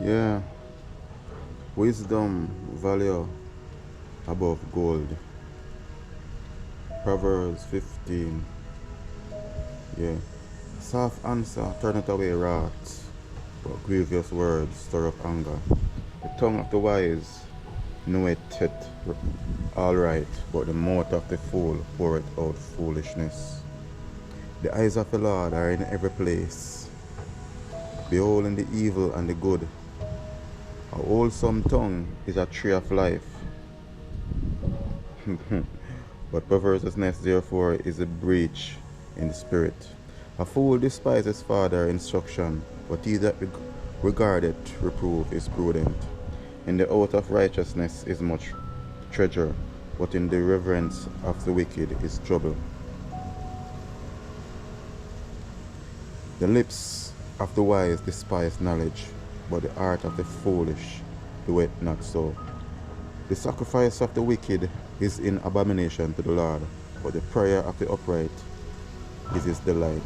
Yeah, wisdom value above gold. Proverbs 15. Yeah. Soft answer turn it away wrath, but grievous words stir up anger. The tongue of the wise knoweth it all right, but the mouth of the fool poureth out foolishness. The eyes of the Lord are in every place, beholding the evil and the good. A wholesome tongue is a tree of life, but perverseness therefore is a breach in the spirit. A fool despises father instruction, but he that regardeth reproof is prudent. In the oath of righteousness is much treasure, but in the reverence of the wicked is trouble. The lips of the wise despise knowledge, but the heart of the foolish doeth not so. The sacrifice of the wicked is in abomination to the Lord, but the prayer of the upright is his delight.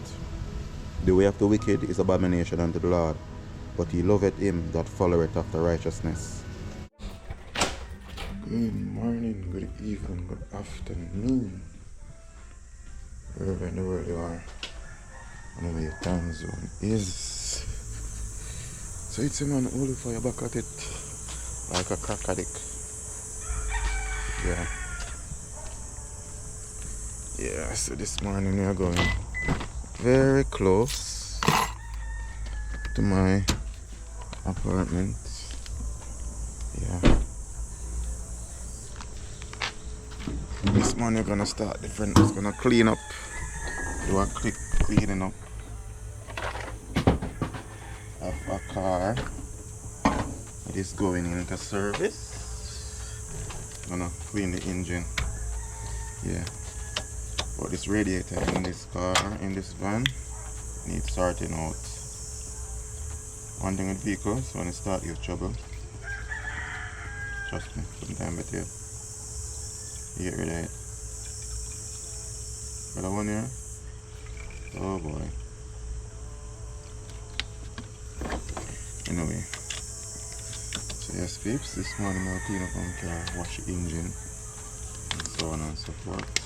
The way of the wicked is abomination unto the Lord, but he loveth him that followeth after righteousness. Good morning, good evening, good afternoon, wherever in the world you are, and where your time zone is. So it's a man only for your back at it, like a crack addict. Yeah, so this morning we are going very close to my apartment. Yeah. This morning we're gonna start different. It's gonna clean up, do a quick cleaning up of a car. It is going into service. Gonna clean the engine. Yeah. But this radiator in this car, in this van, needs sorting out. One thing with vehicles, when it start you have trouble. Trust me, sometimes better you get rid of it. Got that one here? Oh boy. Anyway. So yes peeps, this morning I'll clean up my car, wash the engine, and so on and so forth.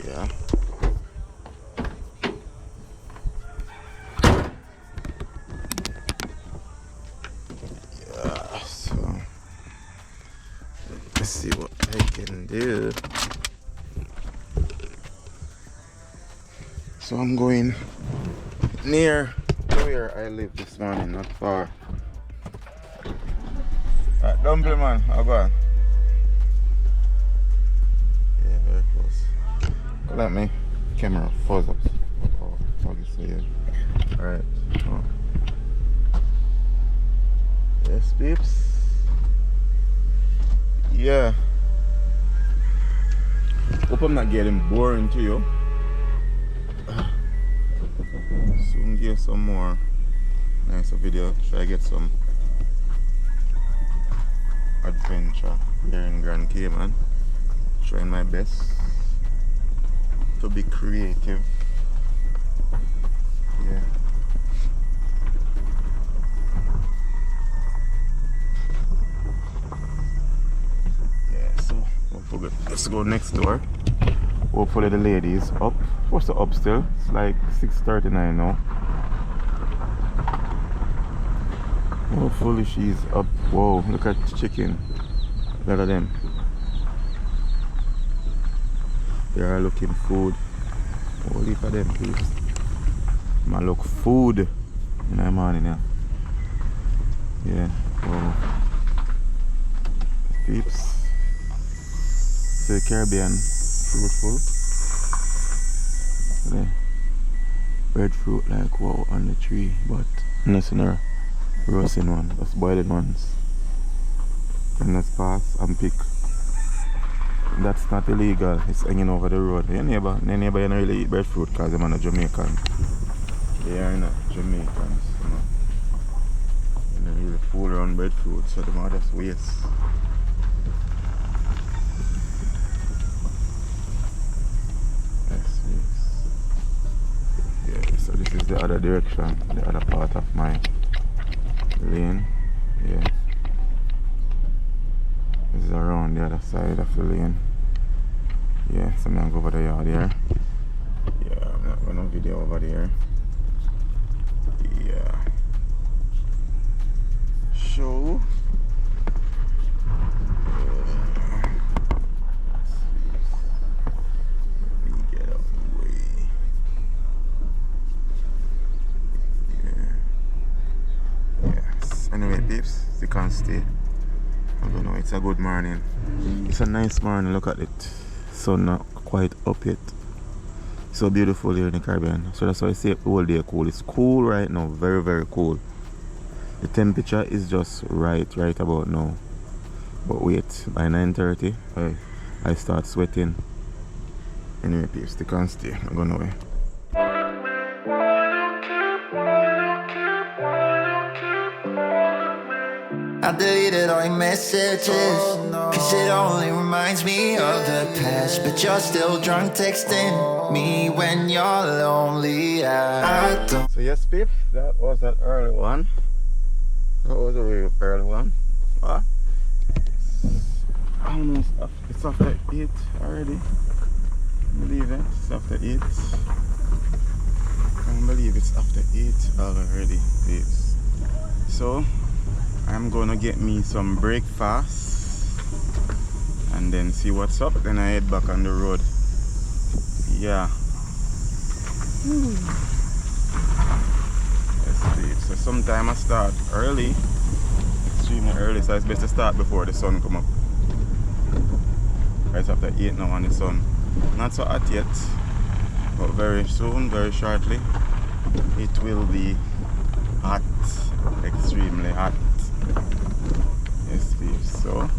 Yeah. Yeah, so let's see what I can do. So I'm going near where I live this morning, not far. Alright, dumpling man, how about? Yeah, very close. Let me camera fuzz up. Oh, obviously, yeah. Alright. Oh. Yes, peeps. Yeah. Hope I'm not getting boring to you. Soon get some more nice video. Try to get some adventure here in Grand Cayman. Trying my best to be creative. Yeah. Yeah, so let's go next door. Hopefully the lady is up. What's the up still? It's like 6:39 now. Hopefully she's up. Whoa, look at the chicken. Look at them. They are looking food. Holy for them, please. I look food in the morning, yeah. Yeah, wow. Peeps. The Caribbean fruitful. Okay. Breadfruit like wow on the tree, but nothing or roasting one, just boiling ones. And let's pass and pick. That's not illegal, it's hanging over the road. Your neighbor you don't really eat breadfruit because they're not Jamaican. They are not Jamaicans, you know. They don't really fool around breadfruit, so they might just waste. Yeah, so this is the other direction, the other part of my lane. Yeah. This is around the other side of the lane. Yeah, so I'm gonna go over the yard here. Yeah, I'm not gonna video over there. Yeah. Show. Anyway, peeps, you can't stay. I don't know, it's a good morning. It's a nice morning, look at it. Sun not quite up yet. So beautiful here in the Caribbean. So that's why I say all day cool. It's cool right now, very, very cool. The temperature is just right about now. But wait, by 9:30, I start sweating. Anyway, peeps, you can't stay. I'm going away. I deleted all your messages, cause it only reminds me of the past. But you're still drunk texting me when you're lonely. I don't. So yes, peeps, that was that early one. That was a real early one. Almost it's after 8 already. Believe it, it's after 8. Can't believe it's after 8 already, peeps. So I'm gonna get me some breakfast and then see what's up. Then I head back on the road. Yeah. Yes, please. So sometime I start early, extremely early. So it's best to start before the sun come up. It's after 8 now and the sun not so hot yet, but very soon, very shortly, it will be hot, extremely hot. Yes, please. So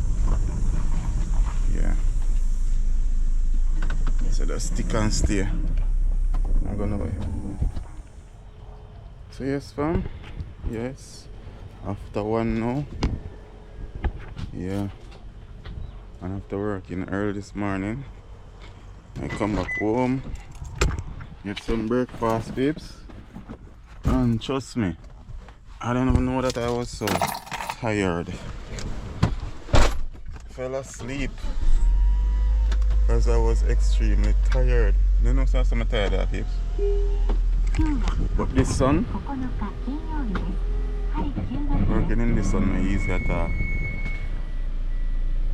yeah, so just stick and stay. I'm gonna wait. So yes, fam. Yes, after 1 now. Yeah, and after working early this morning, I come back home, get some breakfast, babes, and trust me, I don't even know that I was so tired. Fell asleep because I was extremely tired. You know, so I'm tired of it. But this sun, working in the sun is easy at all.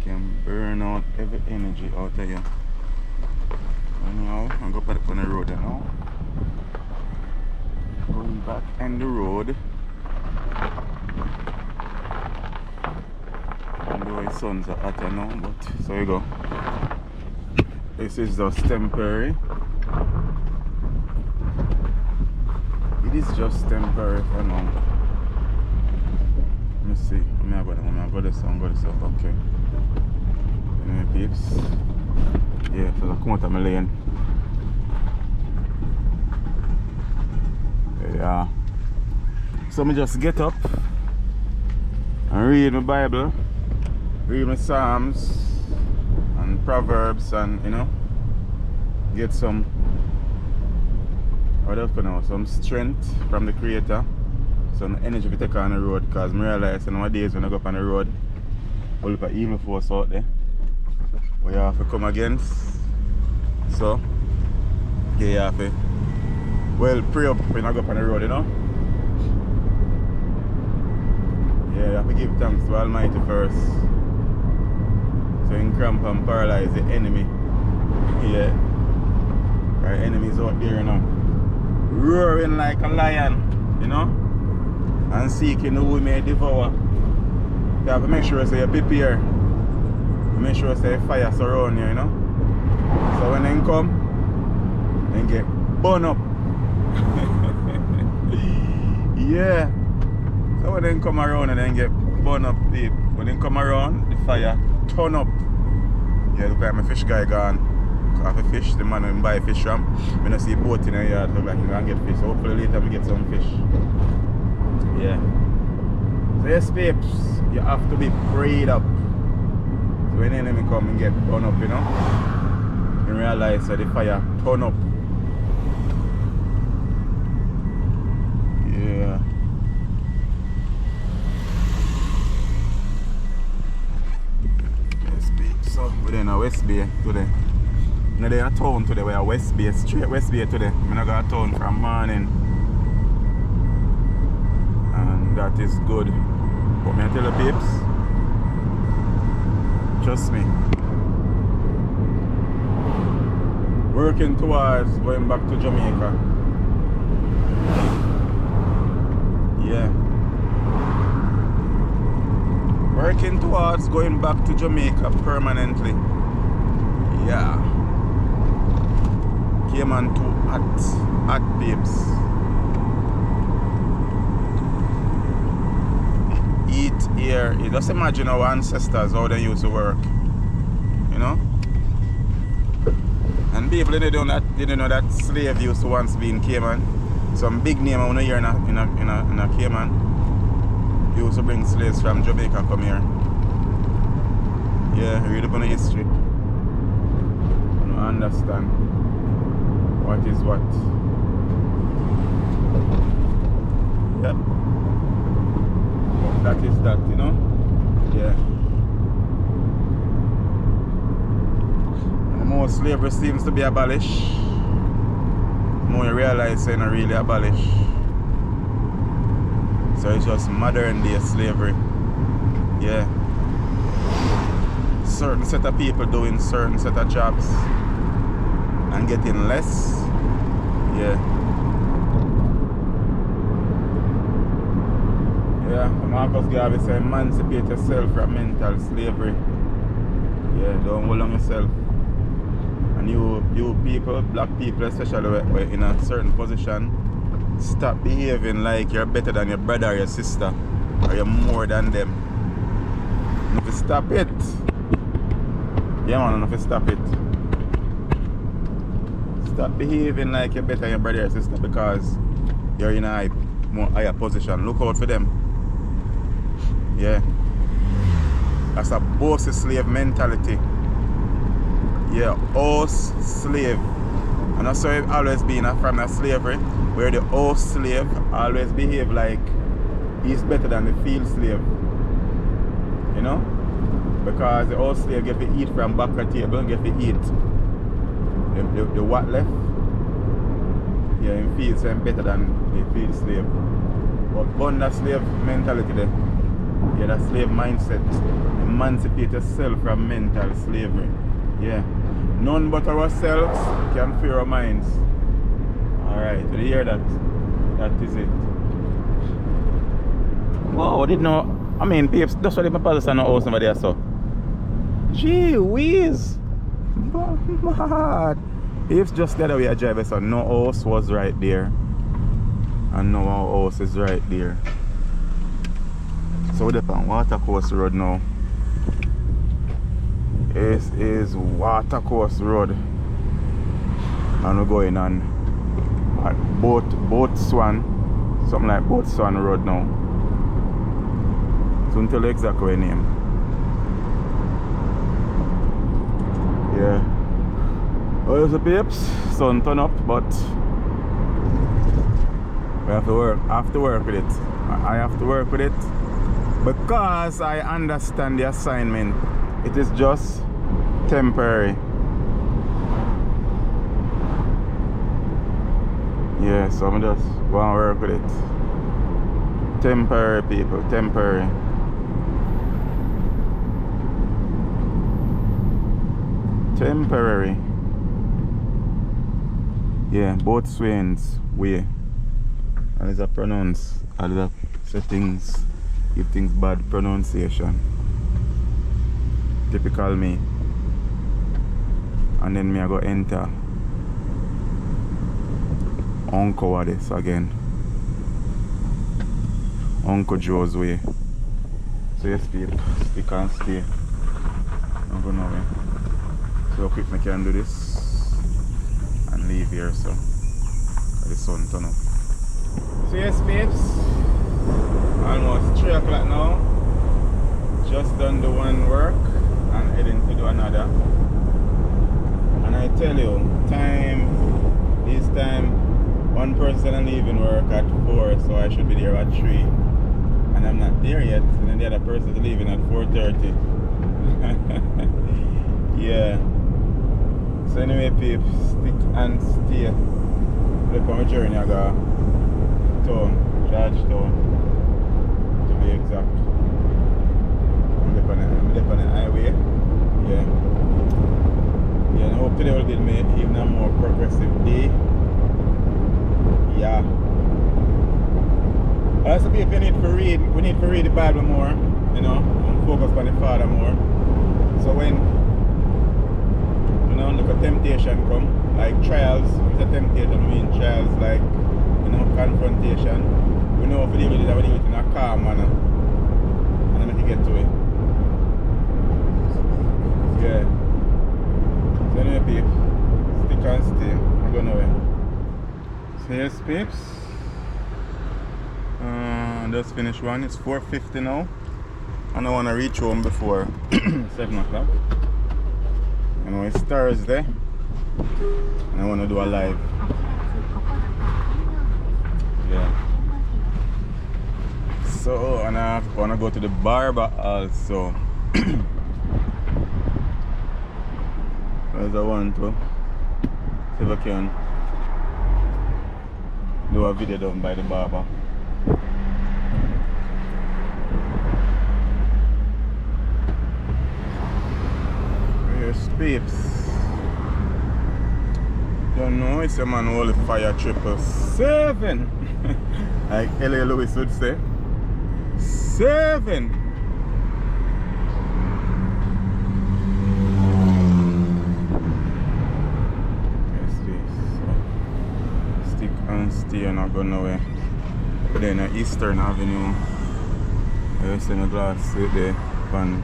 Can burn out every energy out of you. Anyhow, I'm going back on the road now. Going back on the road. Although the sun's are hot now, but so you go. This is just temporary. It is just temporary for now. Let me see. I'm going to go this up. Okay. Anyway, peeps. Yeah, so I come out of my lane. Yeah. So I just get up and read my Bible, read my Psalms and Proverbs, and get some some strength from the Creator, some energy to take on the road, because I realize in nowadays when I go up on the road, all of evil force out there we have to come against. So yeah, you have to pray up when I go up on the road, Yeah, you have to give thanks to Almighty first, so you can cramp and paralyze the enemy. Yeah, our enemies out there, roaring like a lion, and seeking who we may devour. You have to make sure you prepare. Make sure you fire surround you, So when they come, they get burned up. Yeah. So when they come around and then get burned up, people. When they come around, the fire turn up. Yeah, look like my fish guy gone. I have a fish, the man will buy fish from. When I see a boat in the yard, look like he's gonna get fish. So hopefully later we get some fish. Yeah. So yes, peeps, you have to be prayed up. So when the enemy come and get burned up, you realize that the fire turn up. West Bay today. No, they are town today. We are West Bay, straight West Bay today. I'm not going to town from morning. And that is good. But me I tell you peeps, trust me. Working towards going back to Jamaica. Yeah. Working towards going back to Jamaica permanently. Yeah. Came on to hot babes. Eat here. You just imagine our ancestors, how they used to work. You know? And people didn't know that slave used to once be in Cayman. Some big name I want to hear in a Cayman. He used to bring slaves from Jamaica come here. Yeah, read up on the history. You don't understand what is what. Yep. That is that, you know? Yeah. The more slavery seems to be abolished, the more you realize it's not really abolished. So it's just modern day slavery. Yeah. Certain set of people doing certain set of jobs and getting less. Yeah. Yeah, Marcus Garvey said emancipate yourself from mental slavery. Yeah, don't hold on yourself. And you people, black people especially, in a certain position, stop behaving like you're better than your brother or your sister, or you're more than them. And if you stop it, yeah man, if you stop it, stop behaving like you're better than your brother or sister because you're in a more higher position. Look out for them. Yeah, that's a boss slave mentality. Yeah, horse slave. And that's how it always been from a slavery, where the horse slave always behave like he's better than the field slave. You know? Because the horse slave get to eat from back of the table, get to eat. The what left? Yeah, in field so I'm better than the field slave. But under slave mentality there. Yeah, that slave mindset. Emancipate yourself from mental slavery. Yeah. None but ourselves can free our minds. Alright, did you hear that? That is it. Wow, I didn't know. I mean, peeps, that's what my father said, no house over there, so. Gee whiz. Mad. Peeps just the other way I drive, so no house was right there. And now our house is right there. So we're on Watercourse Road now. This is Watercourse Road. And we're going on Boat Swan. Something like Boat Swan Road now. So tell you exactly the name. Yeah. Well, the peeps, sun turn up, but we have to work. I have to work with it. I have to work with it because I understand the assignment. It is just temporary. Yeah, so I'm just going to work with it. Temporary, people, temporary. Temporary. Yeah, both Swains way. And it's a pronounce. And it's a settings, give things bad pronunciation. Typical me. And then me I go enter Uncle what this again. Uncle Joe's way. So yes people, stick and stay. I'm going away. So quick I can do this and leave here so the sun turn up. So yes peeps, almost 3 o'clock now. Just done the one work and heading to do another. And I tell you, this time one person leaving work at 4, so I should be there at 3. And I'm not there yet, and then the other person is leaving at 4:30. Yeah. So anyway, peeps, stick and stay. Look on my journey, I got town, Georgetown, to be exact. I'm up on the highway. Yeah. Yeah, and I hope today will be even a more progressive day. Yeah. Also, if you need to read, we need to read the Bible more, you know, and focus on the Father more. So when, you know, look at temptation come, like trials, it's a temptation, I mean trials like, you know, confrontation. We know if we deal with it, we deal with it in a calm manner. And then we can get to it. Yeah. So anyway, peeps, stick and stay. I'm going nowhere. So yes, peeps. Just finished one. It's 4:50 now. And I want to reach home before 7 o'clock. You know, it's Thursday. And I want to do a live. Yeah. So, and I want to go to the barber also. As I want to. See if I can do a video done by the barber. Here's peeps. Don't know, it's a man who only fire 777. Like L.A. Lewis would say. 7. Stay and not go nowhere. Then Eastern Avenue. I see my glass right there. Pan.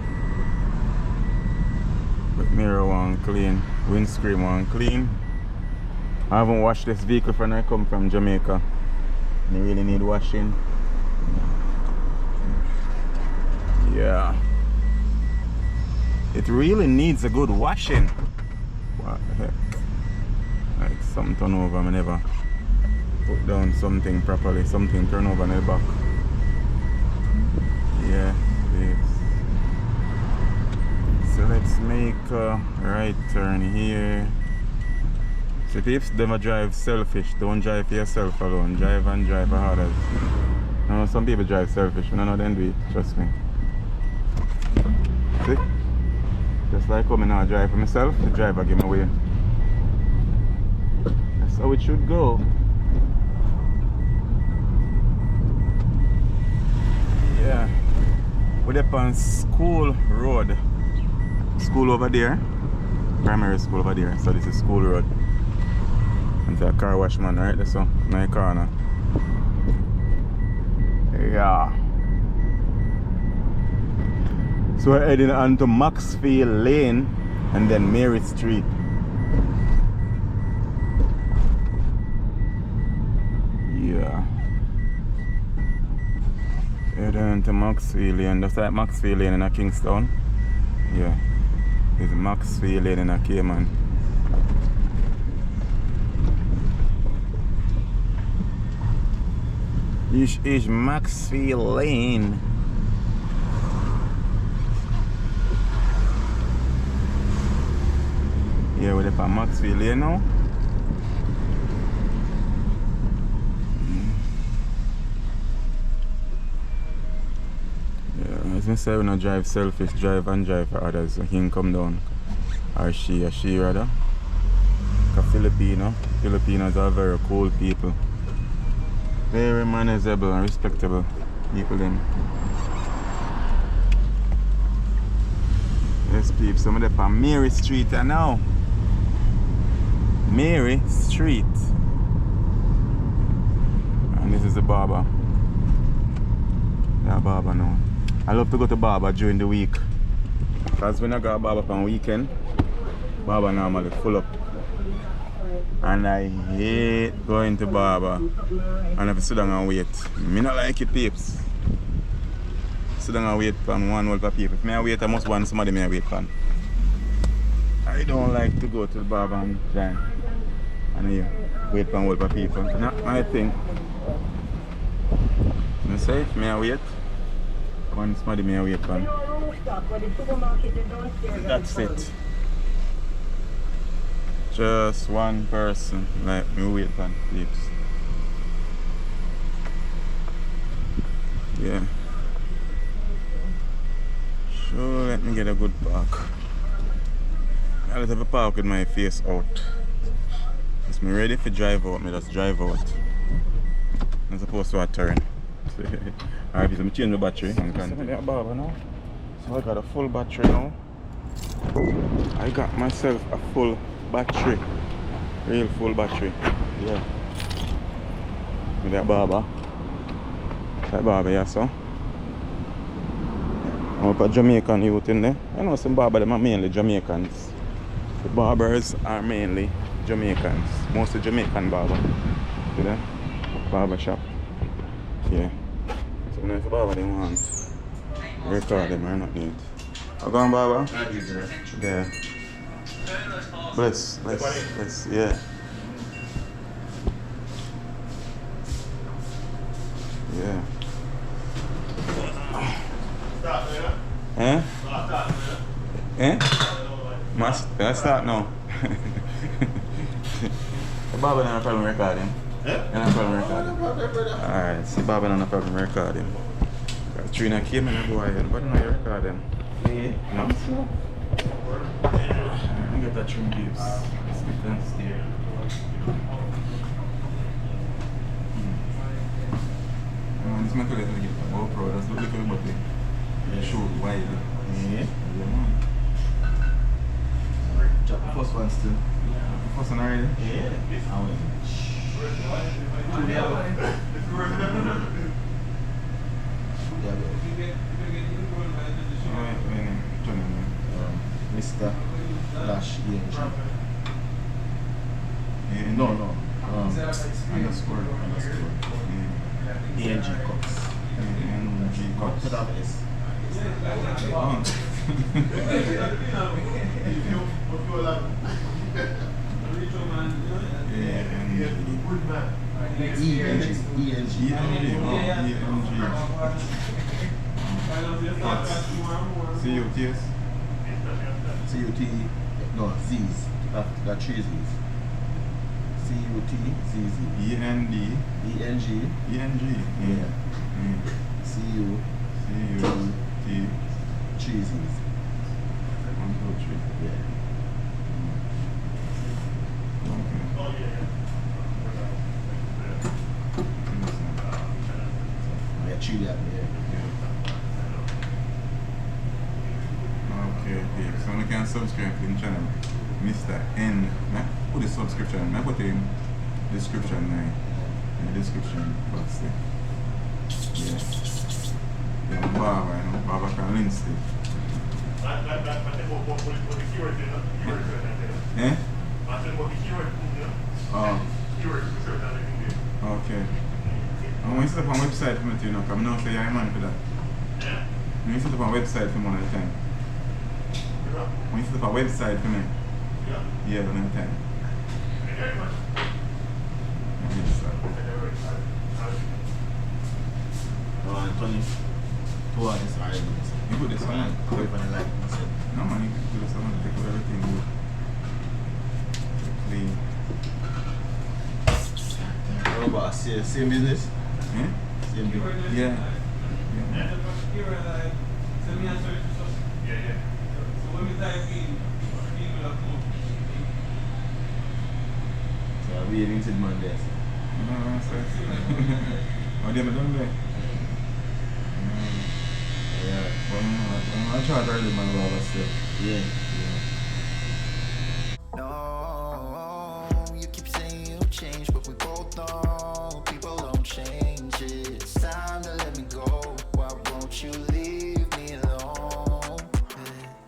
But mirror one clean. Windscreen one clean. I haven't washed this vehicle when I come from Jamaica. They really need washing. Yeah. It really needs a good washing. What the heck? Like something turn over, I never put down something properly, something turn over in the back. Yeah, please. So let's make a right turn here. So peeps, never drive selfish. Don't drive for yourself alone. Drive and drive for others. No, some people drive selfish. None of them do it, trust me. See? Just like coming now drive for myself, the driver give me away. That's how it should go. Yeah, we're up on School Road. School over there, primary school over there. So this is School Road. And a car wash man right there, so my corner. Yeah. So we're heading on to Maxfield Lane and then Mary Street. Yeah. Heading to Maxfield Lane, just like Maxfield Lane in Kingston. Yeah. It's Maxfield Lane in Cayman. This is Maxfield Lane. Yeah, we're up at Maxfield Lane now. Yeah, as I say, we don't drive selfish, drive and drive for others. So he can come down. Or she rather. Because Filipinos are very cool people. Very manageable and respectable people them. Yes, peeps, some of them on Mary Street now. Mary Street. And this is the barber. Yeah, barber now. I love to go to barber during the week. Because when I go to barber on weekend, barber normally full up. And I hate going to barber and have to sit down and wait. Me not like it, peeps. Sit down and wait for one whole for people. If I wait, I must want somebody I wait for. I don't like to go to the barber and try and wait for one whole for people. Not my thing. I say if I wait, one somebody I wait for. That's it. Just one person. Like me wait for peeps. Yeah. Sure, let me get a good park. I'll have a park with my face out. Is me ready for drive out? Me just drive out. I'm supposed to turn. Alright, so I change the battery. I'm a barber now. So I got a full battery now. I got myself a full battery. Real full battery. Yeah. With that barber. That barber, yeah, so. I'm up a Jamaican youth in there. I know some barber them are mainly Jamaicans. The barbers are mainly Jamaicans. Mostly Jamaican barber. See that? Barber shop. Yeah. So if the barber they want, record them or not need. How going, barber? Yeah. Bless, yeah. Yeah. Eh? Eh? Let's start now. The barber don't have a problem recording. You don't have a problem recording. Alright, so barber don't have a problem recording. Trina came in and go ahead, but now you're recording. Yeah. No. Let me get that trim gives. Let's get them steer. This my colleague to get a GoPro, that's look like a body. You show it wide. Yeah. Yeah, man. Drop the first one still. The first one already? Yeah. Mr. Flash ENG. No. Underscore. ENG Cox. ENG Cox. Put up S. C-U-T-S? C-U-T, no, Z's. Got three Z's. C-U-T-Z-Z. E-N-D. E-N-G. E-N-G. Yeah. C-U-T. Three Z's. 1, 2, 3. Yeah. Yeah, three that, yeah. Okay, so you can subscribe to the channel. Mr. N. Put the subscription. I put the description in the description box there. Yeah. Yeah, barber, you know, barber from Lindsay. Eh? Oh. Okay. I'm going to set up a website for me too, you know, because I know say you're a man for that. I'm going to set up a website for me all the time. When you set up a website for me, yeah, all the time. Yes, sir. Tony. Who are this already? You put this one. Put it on the light. No man, you can do this one. Take everything good. Clean. What about same business? Eh? Same business. Yeah. So we having to demand this. Oh, they haven't done that. Yeah. I try to early man about stuff. Yeah. No, you keep saying you change, but we both know people don't change it. It's time to let me go. Why won't you leave me alone?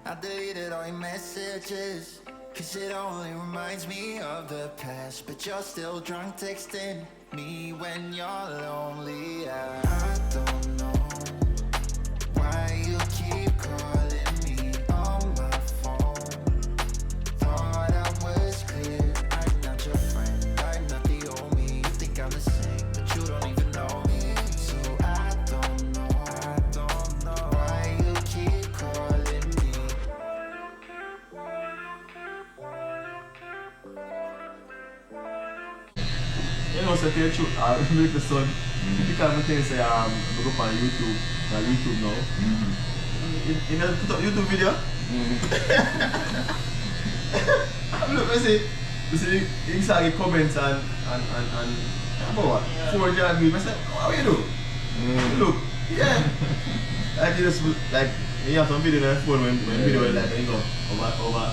I deleted all your messages, cause it only reminds me of the past. But you're still drunk texting me when you're lonely. I don't know why you keep calling me on my phone. Thought I was clear, I'm not your friend, I'm not the homie. You think I'm the same, but you don't even know me. So I don't know why you keep calling me. tell you truth, make the son. Because I can say, look up on YouTube, now. You know, put up YouTube video. Look, you see, you start get comments and about what? 400 views. I said, how you do? Look, yeah. Like you just, like, you have some video on your phone when video is like, you know, over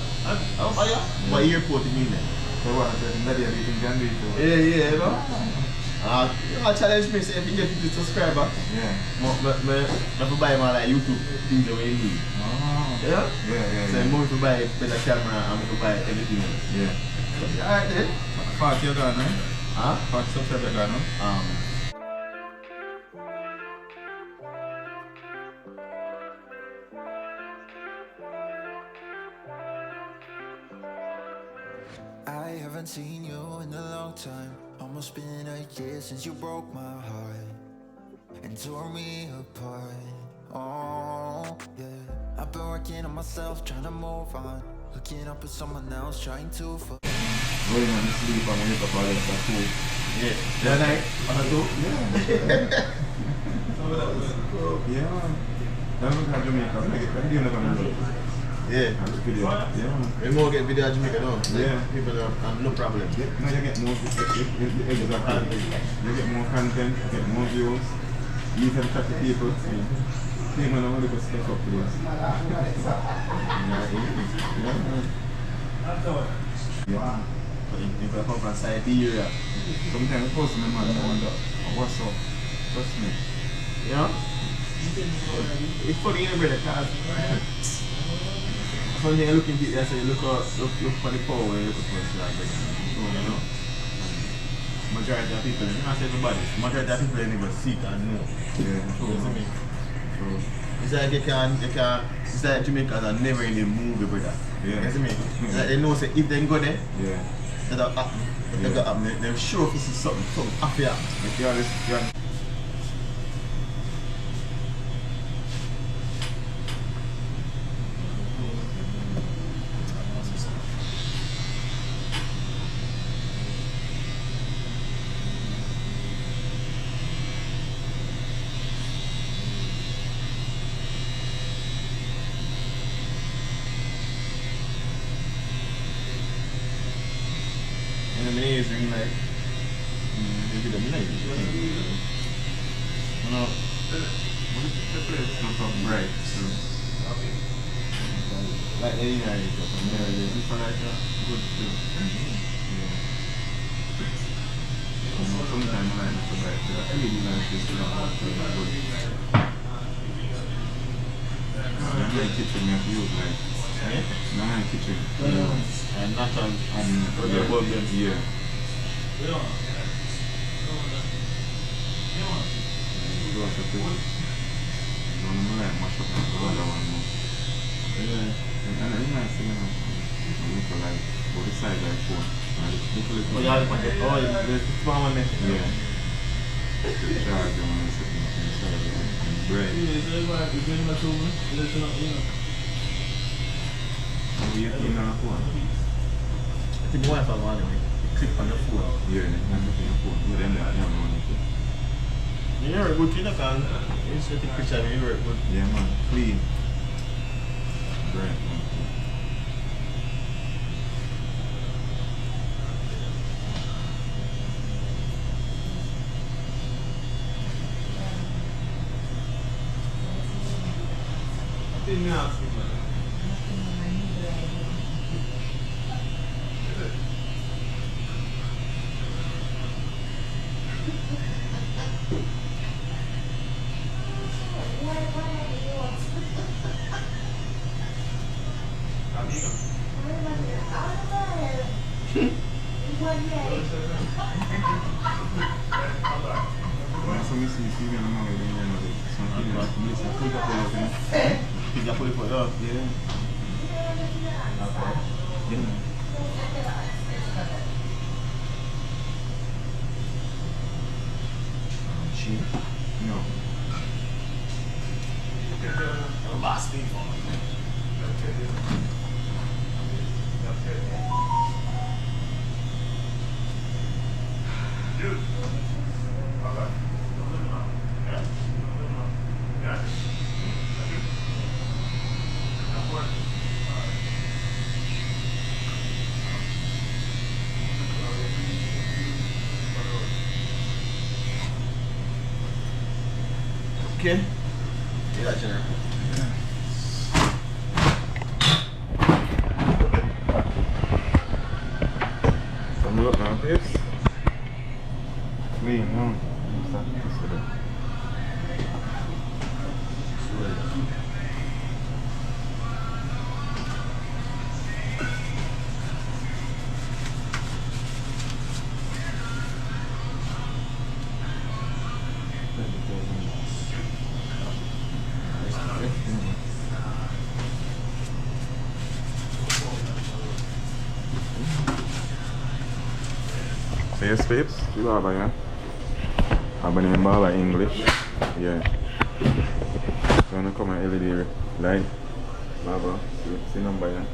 airport you mean that. So what, that you can do it too? Yeah, you know. You challenge me, say if you get 50 subscribers. Yeah. I buy my like YouTube things the way you need. Oh. Yeah? Yeah. So I'm going to buy a better camera and I'm going to buy everything else. Yeah. Alright then. 40 you gone, eh? Huh? 40 subscribers gone, no? I haven't seen you in a long time. Almost been a year since you broke my heart and tore me apart. Oh, yeah. I've been working on myself, trying to move on. Hooking up with someone else, trying to Going on sleep and wake up all this at 2. Yeah. That night? On a two? Yeah. Yeah, man. Then we have Jamaica. We get video never know. Yeah. And the video. Yeah, man. We more get video of Jamaica now. Yeah. People have no problem. Yeah. Now you get more, exactly. You get more content, you get more views. You can talk to people. Hey man, I want to go step up please. Yeah. You can come from Siberia. Sometimes I post my man, I wonder, what's up? Trust me. You know? It's funny, you know, brother, because something you look into it, I say, look for the power when you look for the brother. So, you know? Majority of people, you not say everybody, majority of people never seek and know. Yeah. So, you see me? So, it's like it's like Jamaicans are never in the movie, brother. Yeah. You see me? It's like they know, say, if they go there, yeah. that'll happen. If they go happen, they're sure if this is something happy happen. Like you always, And the maze ring like, maybe the night. You know, the place not so bright, so. like the United from there, it's for like Good too. Yeah. Sometimes I like not so bright, so I really like this one, so good. In my kitchen, I have to use like, in my kitchen, and not on yeah, bulb. yeah. Do also too. Don't like mash up the other one more. Yeah. And it's nice, you know. Look like, but the side like four. Oh, yeah, the small one there. Yeah. The charge on sitting up inside and bread. How you clean on the phone? I think my wife has one anyway. Clip on the phone. Yeah, I'm looking at the phone. With them that you know on it. You hear it good, you know, because it's just a picture of you hear it good. Yeah man, clean. Bread man. So me see me and my mother they know that something like this. I put up all of them. Think you put it for you? Yeah. Okay. Yeah. Cheap. No. Last thing for Dude. Okay. Yeah, Jenner. Some look now, babes. Clean, no? So yes, babes, you barber, yeah? I've been in barber English, yeah. So I'm gonna come and LED light, barber, see number, yeah?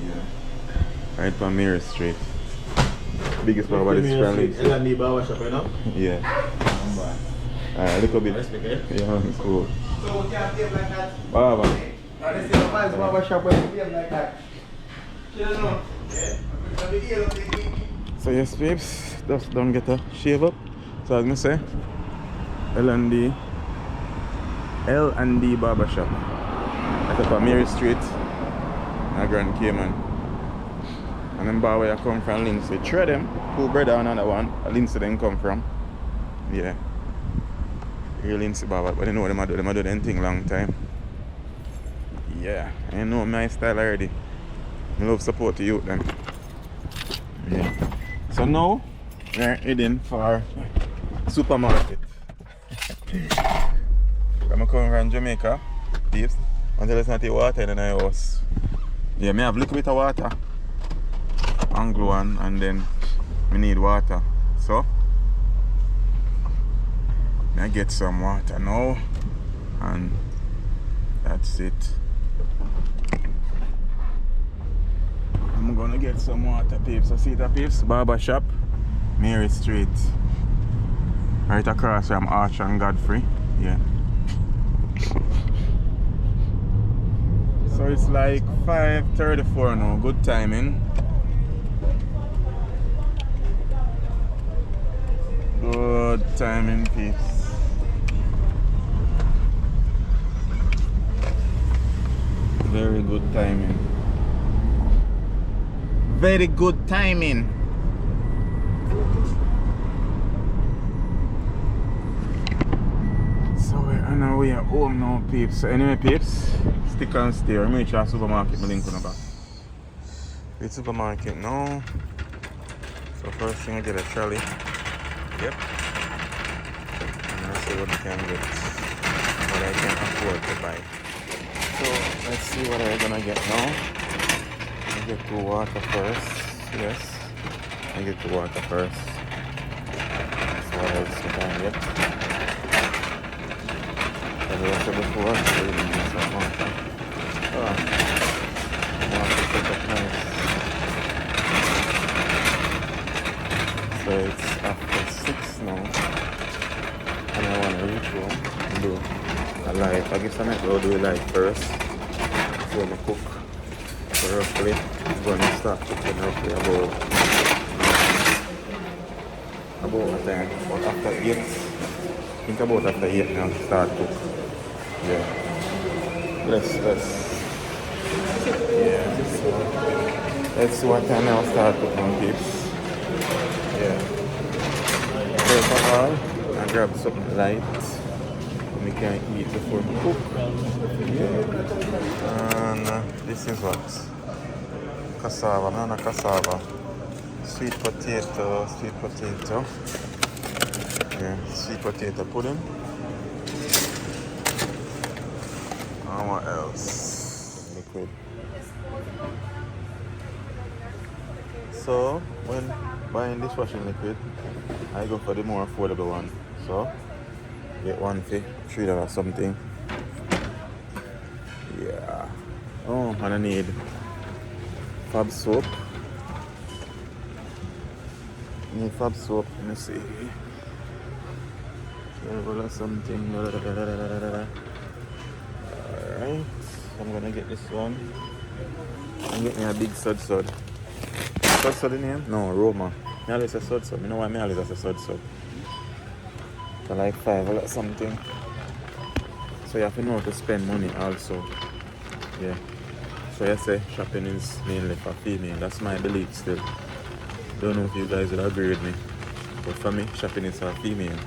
Yeah. Right from Mirror Street. Biggest barber is friendly. L&D barber shop, you know? Yeah. A little bit. Yeah, cool. So we can't behave like that. Barber. This is a nice barber shop where you behave like that. You know? Yeah. So yes, babes, just don't get a shave up. So as I say, L&D barber shop. That's up on Mary Street, in Grand Cayman. And then bar where I come from, Lindsay. Three of them, two brother and another one. Lindsay then come from. Yeah. Real Lindsay barber, but I know what them do. Them do them thing long time. Yeah, I know my style already. I love support the youth then. Yeah. So now we're heading for supermarket. I'm coming from Jamaica, peeps. Until there's not the water in the house. Yeah, I have a little bit of water. Anglo one, and then we need water. So I get some water now, and that's it. I'm gonna get some water, peeps. So see the peeps, barber shop, Mary Street, right across from Arch and Godfrey. Yeah. So it's like 5:34 now. Good timing. Good timing, peeps. Very good timing. Very good timing. So we're on our way home now, peeps. So anyway, peeps, stick and stay. I'm going to try supermarket. My link on the back. We're supermarket now. So first thing I get a trolley. Yep. And let's see what we can get. What I can afford to buy. So let's see what I'm gonna get now. I get to water first. Yes. I get to water first. So what else we can get? As I said before, I really need some water. Oh. Water set up nice. So it's after 6 now. And I wanna reach home and do a live. I guess I might go do a live first before I cook. So roughly I'm gonna start cooking roughly about a time. But after 8, think about after 8 now start cook. Yeah. Let's see what time I'll start cooking, peeps. Yeah. First of all, I grab something light. We can eat before we cook. Yeah. And this is what? Cassava, banana cassava. Sweet potato. Yeah, sweet potato pudding. And what else? Liquid. So, when buying dishwashing liquid, I go for the more affordable one. So, get one for $3 or something. Yeah. Oh, and I need Fab soap. Let me see. Or something. Alright. I'm gonna get this one. I'm getting a big sud. Sud the name? No, Roma. I always say sud. You know why I always say sud? for like 5 or something. So you have to know to spend money also. Yeah. So you say shopping is mainly for female. That's my belief still. Don't know if you guys will agree with me. But for me, shopping is for female.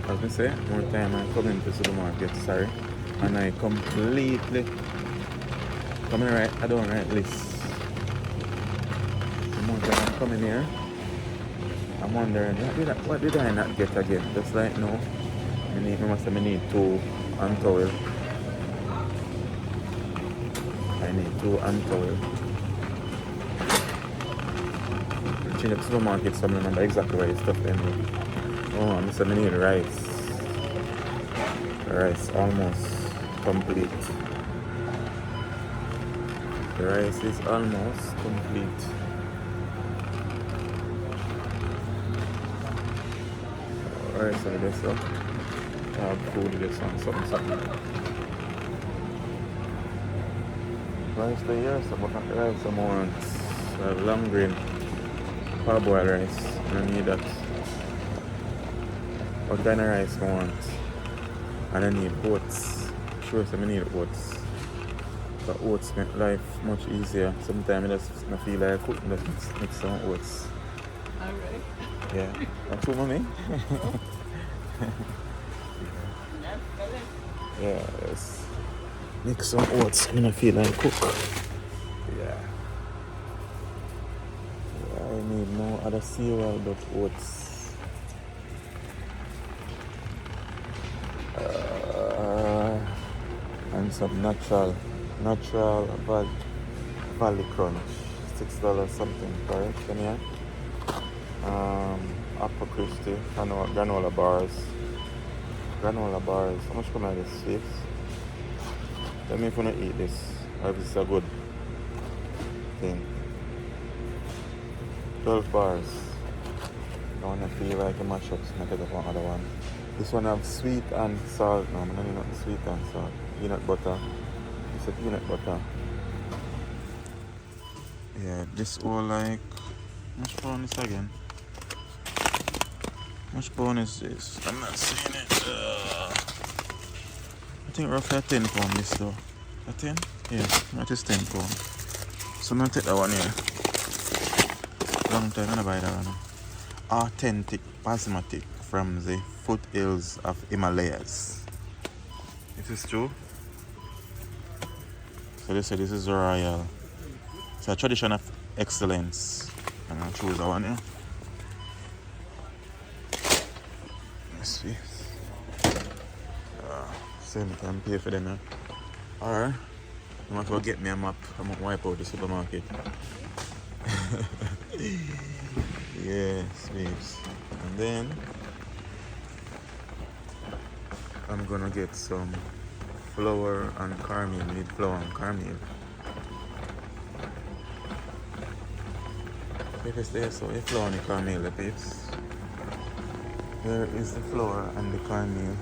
As I say, more time I come into the supermarket, sorry. And I completely I don't write lists. The more time I come in here, I'm wondering what did I not get again? Just like no. I need 2 hand towel. I need 2 hand towel. Change up supermarket, so I remember exactly where the stuff ended. Oh, I need rice. Rice almost complete. The rice is almost complete. Rice over there, so I have food this one, something. Rice the here, so but not rice I want long grain parboiled rice. I don't need that. What kind of rice I want? And I need oats. Sure, so I need oats. But oats make life much easier. Sometimes I just feel like cooking, just mix some oats. Alright. Yeah. That's what mommy. Yeah, yes. Mix some oats and I feel like cook. Yeah. I need no other cereal but oats. And some natural Valley Crunch, $6 something, correct? Can you? Apple Christie, granola bars. Granola bars. How much come out of this, Steve? Let me if you want to eat this. Or if it's a good thing. 12 bars. I want to feel like a mashup, so I take up one other one. This one have sweet and salt. No, I'm not even sweet and salt. Peanut butter. It's a peanut butter. Yeah, this all like. How much pound is again? How much pound is this? I'm not seeing it. I think roughly 10 pound this though. A 10? Yeah, that is 10 pound. So I'm gonna take that one here. Long time I'm gonna buy that one. Authentic basmati from the foothills of Himalayas. This is true. So they say this is royal. It's a tradition of excellence. I'm gonna choose that one here. Let's see. Same time pay for them here. Alright. I'm gonna go get me a map. I'm gonna wipe out the supermarket. Yes, babes. And then I'm gonna get some flour and cornmeal. We need flour and cornmeal. If it's there, so you flour and the cornmeal, the babes. There is the flour and the cornmeal.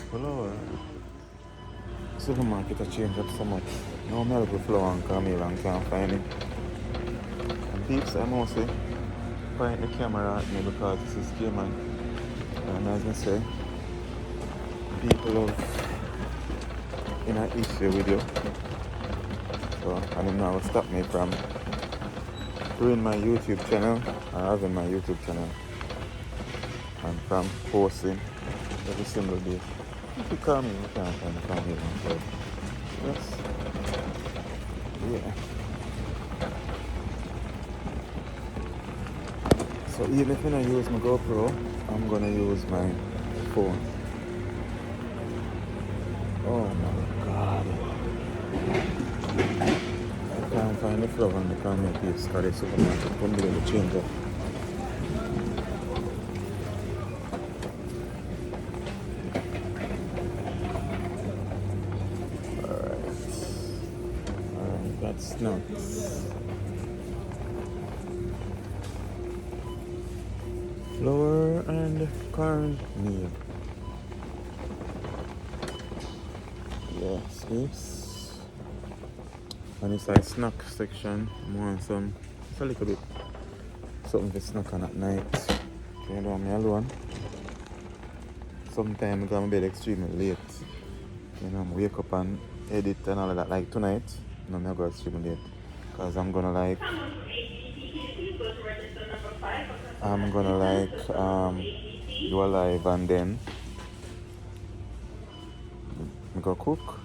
Flour. Supermarket has changed up so much. No milk with flour and cornmeal and can't find it. And peeps, I mostly point the camera at me because this is Cayman. And as I say, people have in an issue with you. So I don't know what stop me from doing my YouTube channel or having my YouTube channel and from posting every single day. If you call me, you can't find the cornmeal on. Yes. Yeah. So even if I don't use my GoPro, I'm gonna use my phone. Oh my god. I can't find the flour on the cornmeal piece because the supermarket couldn't be able to change it. Alright, that's nuts. Flour and cornmeal. Yes, yes. And it's like snack section. I want some, it's a little bit something to snack on at night. You know, me alone. Sometimes I go to bed extremely late. You know, I wake up and edit and all of that. Like tonight, no, I go extremely late. Because I'm gonna do a live and then I go cook.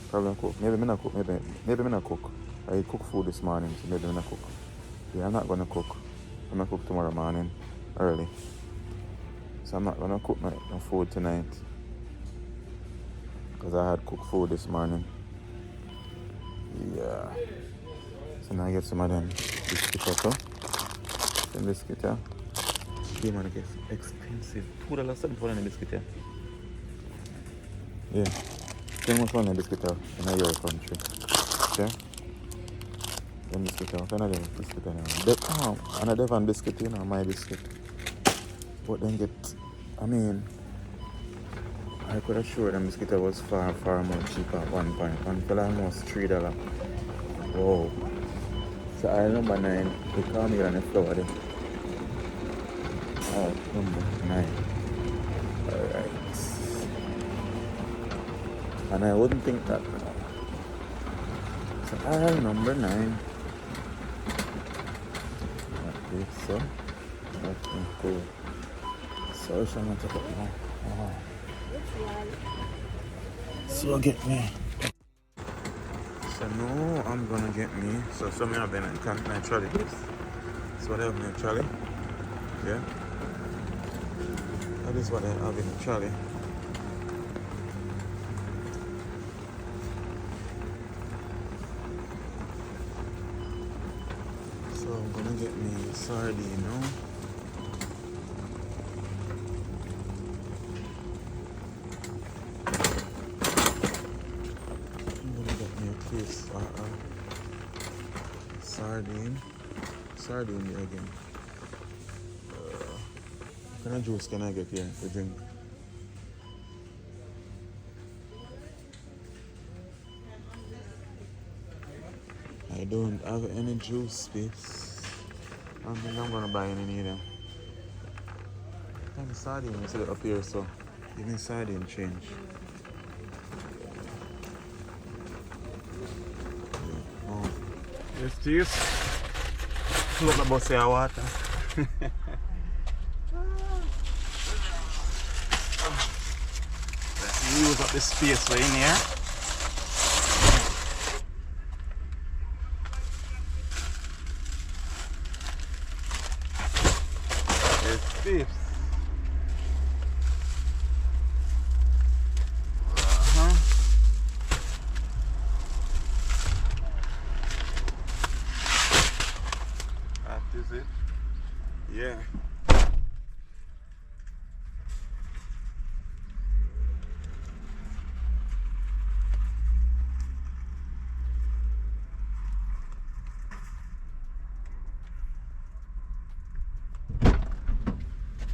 Probably cook. Maybe I'm not cook. Maybe I'm not cook. I cook food this morning, so maybe I'm not cook. Yeah, I'm not gonna cook. I'm gonna cook tomorrow morning early. So I'm not gonna cook my food tonight. Because I had cooked food this morning. Yeah. So now I get some of them biscuits also. Some biscuit, yeah. Yeah, man, it gets expensive. $2 something for any biscuit, yeah. Yeah. Tell me what's on the biscuit in your country. Okay? Them biscuit, what kind of them biscuit now? And a Devon biscuit, you know, my biscuit. But then I mean, I could assure them biscuit was far, far more cheaper at one point. Until almost $3. Whoa. So I number 9, they call me on the floor there. Oh, number 9. Alright. And I wouldn't think that. So aisle number 9. Okay, so that's cool. So I'm gonna take it now. Oh. So get me. So now I'm gonna get me. So some have been in my trolley. That's what I have in the trolley. Yeah. That is what I have in the trolley. So I'm gonna get me sardine now. I'm gonna get me a case sardine here again. What kind of juice can I get here to drink? I don't have any juice, babes. I don't think I'm gonna buy any either. I'm sardine, you see it up here, so give me sardine change. Yeah. Oh. Yes, cheers. Fill up the bus of water. Let's use up the space we're in here. Yes, babes. That is it. Yeah.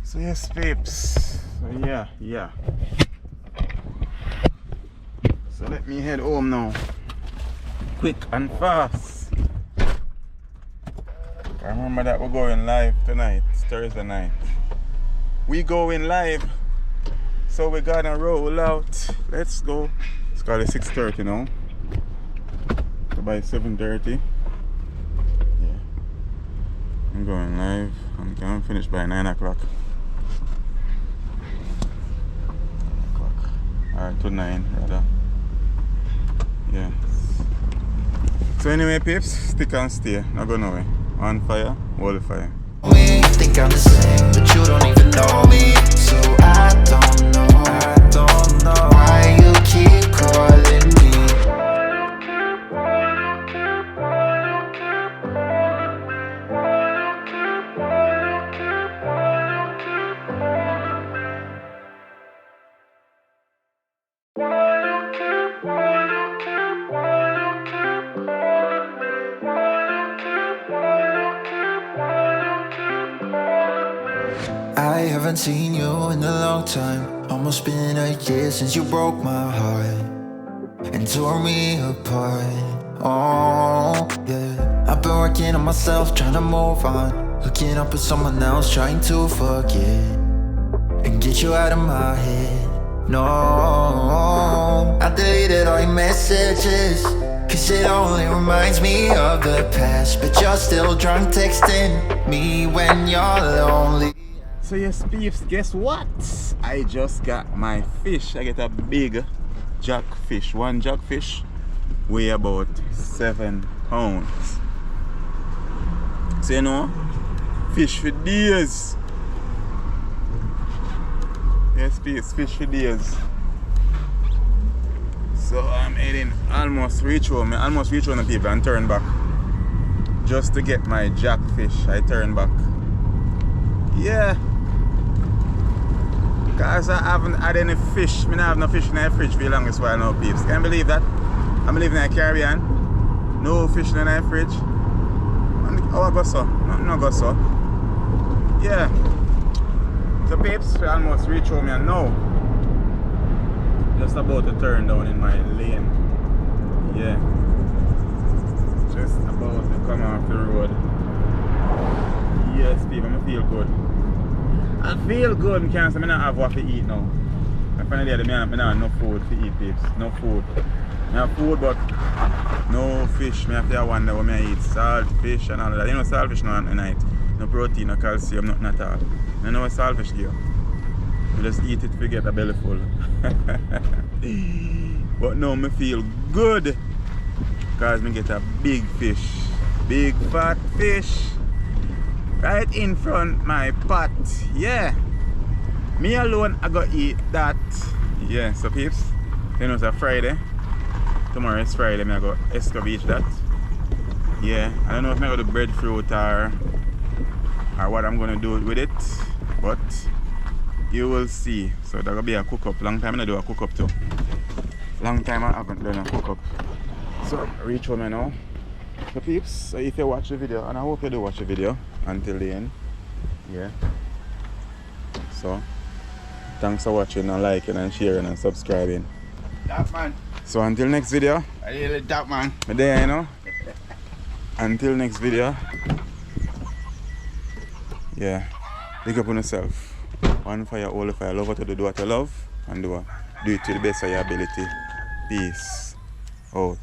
So yes, babes. So yeah. So let me head home now. Quick and fast. Remember that we're going live tonight. It's Thursday night. We going live. So we're gonna roll out. Let's go. It's called 6:30 now. So by 7:30. Yeah. I'm going live. I'm gonna finish by 9 o'clock. Or to 9 rather. Yeah. So anyway, peeps, stick and stay. Not go nowhere. On fire, hold fire. We think I'm the same, but you don't even know me. So I don't know why you keep calling me. I haven't seen you in a long time. Almost been a year since you broke my heart. and tore me apart. Oh, yeah. I've been working on myself, trying to move on. Hooking up with someone else, trying to forget and get you out of my head. No, I deleted all your messages, cause it only reminds me of the past. But you're still drunk texting me when you're lonely. So yes peeps, guess what? I just got my fish. I get a big jackfish. One jackfish weigh about 7 pounds. So you know, fish for days. Yes peeps, fish for days. So I'm heading almost reach home. I almost reach home the people and turn back. Just to get my jackfish, I turn back. Yeah. Cause I haven't had any fish. I don't have no fish in the fridge for the longest while now, peeps. Can you believe that? I'm living in the Caribbean. No fish in the fridge. How I go so? No go so. Yeah. So peeps, we almost reach home here now. Just about to turn down in my lane. Yeah. Just about to come off the road. Yes, people, I feel good. I feel good. I can't say I don't have what to eat now. I find that I don't have no food to eat, peeps. No food. I have food, but no fish. I have to wonder what I eat. Salt, fish, and all that. You know, saltfish now at night. No protein, no calcium, nothing at all. I know what saltfish give. You just eat it to get a belly full. But now I feel good because I get a big fish. Big fat fish. Right in front my pot. Yeah. Me alone I gotta eat that. Yeah, so peeps. You know it's a Friday. Tomorrow is Friday, I go Esco Beach that. Yeah. I don't know if I'm gonna do breadfruit or what I'm gonna do with it. But you will see. So that'll be a cook up. Long time I don't do a cook up too. Long time I haven't done a cook up. So reach home now. So peeps, so if you watch the video, and I hope you do watch the video until the end. Yeah. So thanks for watching and liking and sharing and subscribing. That man. So until next video. I really that man. There you know. Until next video. Yeah. Big up on yourself. One fire, all the fire. Love what you do what you love. And do it to the best of your ability. Peace out.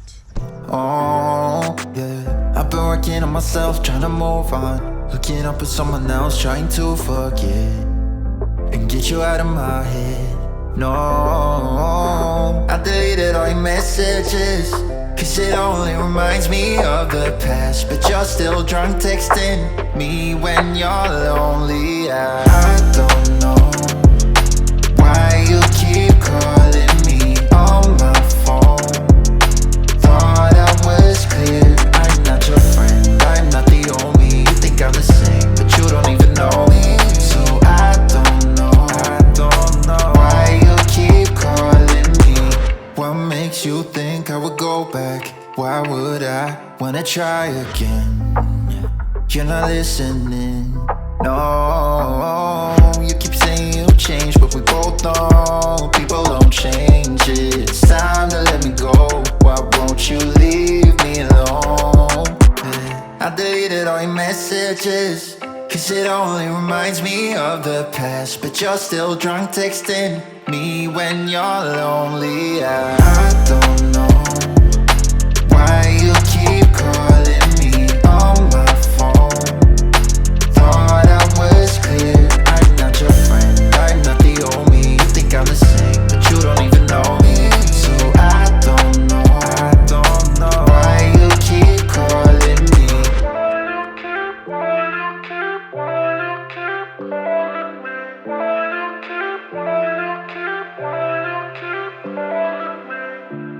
Oh, yeah. I've been working on myself, trying to move on. Hooking up with someone else, trying to forget and get you out of my head. No, I deleted all your messages, cause it only reminds me of the past. But you're still drunk texting me when you're lonely. I don't know why you keep calling me on my phone. Thought I was clear, I'm not your friend, I'm not the only. You think I'm the same, but you don't even know me. So I don't know why you keep calling me. What makes you think I would go back? Why would I wanna try again? You're not listening. No, you keep saying you changed, but we both know people don't change it. It's time to let me go. Why won't you leave me alone? I deleted all your messages, cause it only reminds me of the past. But you're still drunk texting me when you're lonely. I don't know why you keep calling me on my phone. Thought I was clear, I'm not your friend, I'm not the only. You think I'm the same, but you don't even know me. So I don't know why you keep calling me.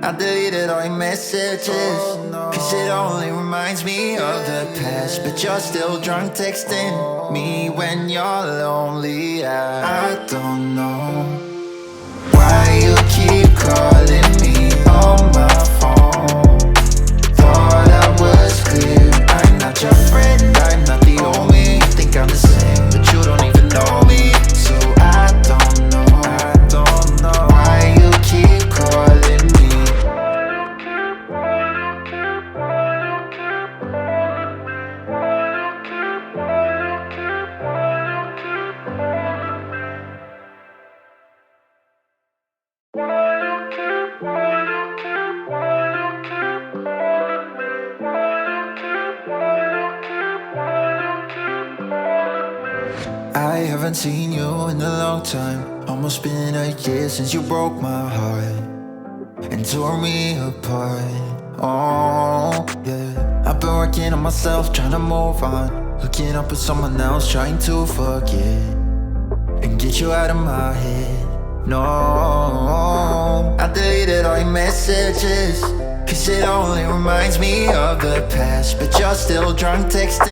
I deleted all your messages, cause it only reminds me of the past. But you're still drunk texting me when you're lonely. I don't know why you keep calling me on my phone. Thought I was clear, I'm not your friend, I'm not the only. You think I'm the same, but you don't even know me. So I don't know why you keep calling me. I haven't seen you in a long time. Almost been a year since you broke my heart and tore me apart. Oh, yeah. I've been working on myself, trying to move on. Hooking up with someone else, trying to forget and get you out of my head. No, I deleted all your messages, cause it only reminds me of the past. But you're still drunk texting